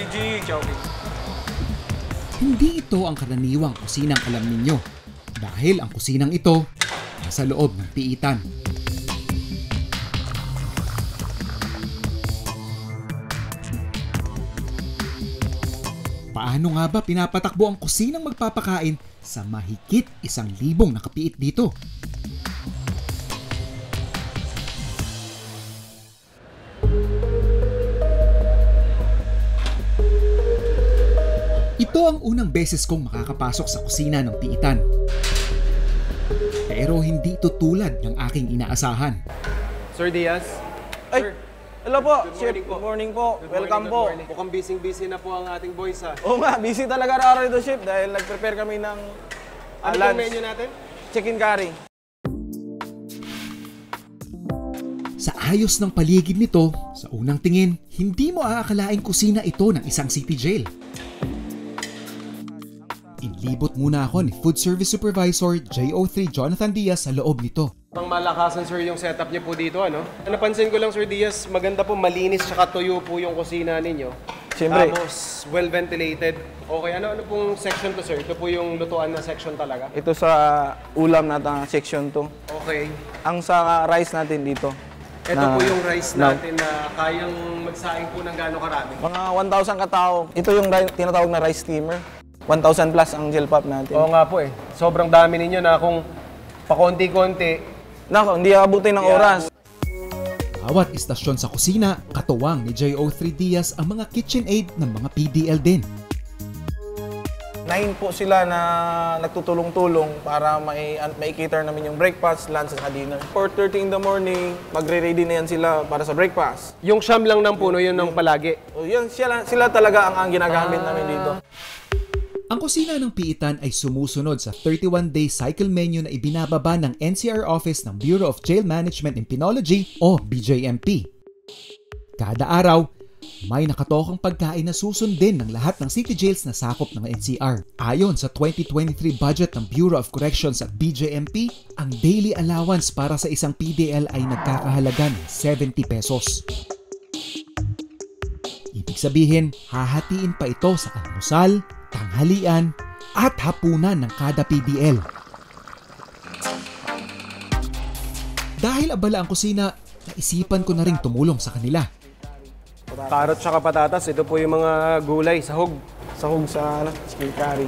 MMDG, Chowking. Hindi ito ang karaniwang kusinang alam ninyo dahil ang kusinang ito nasa loob ng piitan. Paano nga ba pinapatakbo ang kusinang magpapakain sa mahigit 1,000 nakapiit dito? Ito ang unang beses kong makakapasok sa kusina ng piitan. Pero hindi ito tulad ng aking inaasahan. Sir Diaz? Ay! Hello po, Chef. Good morning po. Welcome po. Mukhang busy na po ang ating boys ha. Oo nga, busy talaga araw-araw ito, Chef, dahil nag-prepare kami ng Ano lunch. yung menu natin? Chicken curry. Sa ayos ng paligid nito, sa unang tingin, hindi mo aakalaing kusina ito ng isang city jail. Inlibot muna ako ni Food Service Supervisor JO3 Jonathan Diaz sa loob nito. Pang malakasan sir yung setup niyo po dito ano? Napansin ko lang Sir Diaz, maganda po malinis tsaka tuyo po yung kusina ninyo. Siyempre. Tapos well ventilated. Okay, ano pong section to sir? Ito po yung lutuan na section talaga. Ito sa ulam natin, section 2. Okay. Ang sa rice natin dito. Ito po yung rice natin na kayang magsaing po ng gaano karami. Mga 1,000 katao. Ito yung tinatawag na rice steamer. 1,000 plus ang gel pop natin. Oo nga po eh. Sobrang dami ninyo na kung pakonti-konti. Nako, hindi abutin ng oras. Bawat istasyon sa kusina, katuwang ni JO3 Diaz ang mga kitchen aid ng mga PDL din. 9 po sila na nagtutulong-tulong para mai-cater namin yung breakfast, lunch, at dinner. 4:30 in the morning, magre-ready na yan sila para sa breakfast. Yung siyam lang ng puno, yun ng palagi. O, yan, sila talaga ang ginagamit namin dito. Ang kusina ng piitan ay sumusunod sa 31-day cycle menu na ibinababa ng NCR Office ng Bureau of Jail Management and Penology o BJMP. Kada araw, may nakatokang pagkain na susundin ng lahat ng city jails na sakop ng NCR. Ayon sa 2023 budget ng Bureau of Corrections at BJMP, ang daily allowance para sa isang PDL ay nagkakahalaga ng 70 pesos. Ibig sabihin, hahatiin pa ito sa almusal, tanghalian, at hapunan ng kada PDL. Dahil abala ang kusina, naisipan ko na ring tumulong sa kanila. Carrot tsaka patatas, ito po yung mga gulay, sahog. Sahog sa chicken curry.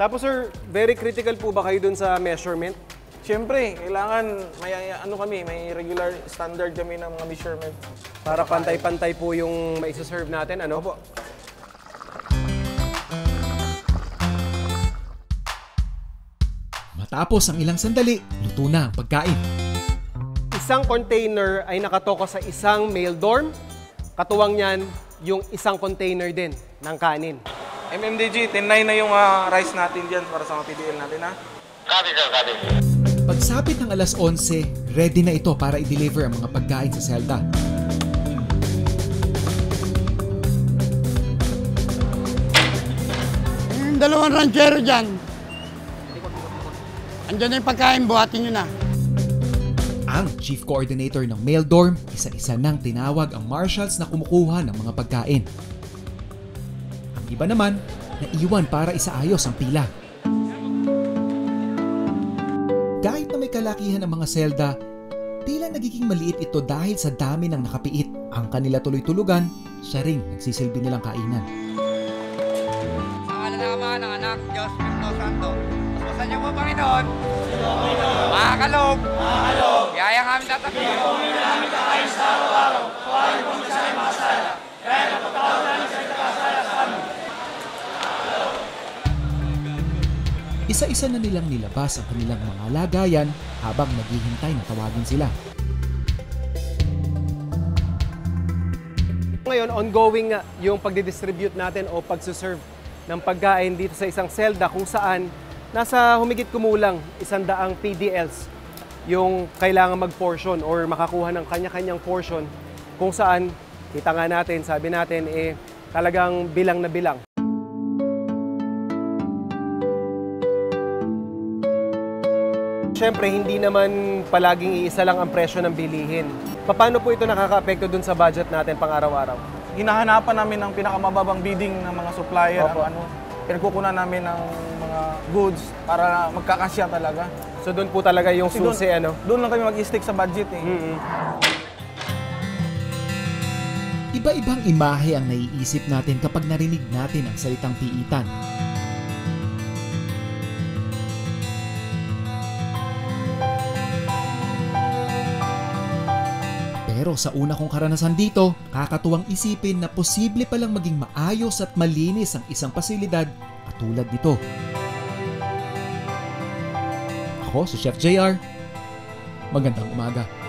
Tapos sir, very critical po ba kayo dun sa measurement? Siyempre, kailangan may regular standard kami ng mga measurement. Para pantay-pantay po yung maisaserve natin, ano? Opo. Matapos ang ilang sandali, luto na ang pagkain. Isang container ay nakatoko sa isang mail dorm. Katuwang niyan, yung isang container din ng kanin. MMDG, 10-9 na yung rice natin dyan para sa mga PDL natin, ha? Pagsapit ng alas 11, ready na ito para i-deliver ang mga pagkain sa selda. Yung dalawang ranchero dyan. Andiyan na yung pagkain, buhatin nyo na. Ang chief coordinator ng mail dorm, isa-isa nang tinawag ang marshals na kumukuha ng mga pagkain. Ang iba naman, naiwan para isaayos ang pila. Kahit na may kalakihan ang mga selda, tila nagiging maliit ito dahil sa dami ng nakapiit. Ang kanila tuloy-tulugan, siya ring nagsisilbi nilang kainan. Sa ngala ng Ama, ng Anak, Diyos, Espiritu Santo. Paspasan niyo po, Panginoon. Mga kaloob. Yaya kami tatapin. Isa-isa na nilang nilabas ang kanilang mga lagayan habang naghihintay na tawagin sila. Ngayon, ongoing yung pagdidistribute natin o pagsuserve ng pagkain dito sa isang selda kung saan nasa humigit kumulang 100 PDLs yung kailangan mag-portion or makakuha ng kanya-kanyang portion kung saan, kita nga natin, sabi natin, talagang bilang na bilang. Siyempre, hindi naman palaging iisa lang ang presyo ng bilihin. Paano po ito nakaka-apekto dun sa budget natin pang araw-araw? hinahanapan namin ng pinakamababang bidding ng mga supplier, Opo. pinagkukunan namin ng mga goods para magkakasya talaga. So doon po talaga yung Kasi susi, ano? Doon lang kami mag-stick sa budget eh. Iba-ibang imahe ang naiisip natin kapag narinig natin ang salitang piitan. Pero sa una kong karanasan dito, kakatuwang isipin na posible palang maging maayos at malinis ang isang pasilidad katulad nito. Ako si Chef JR. Magandang umaga.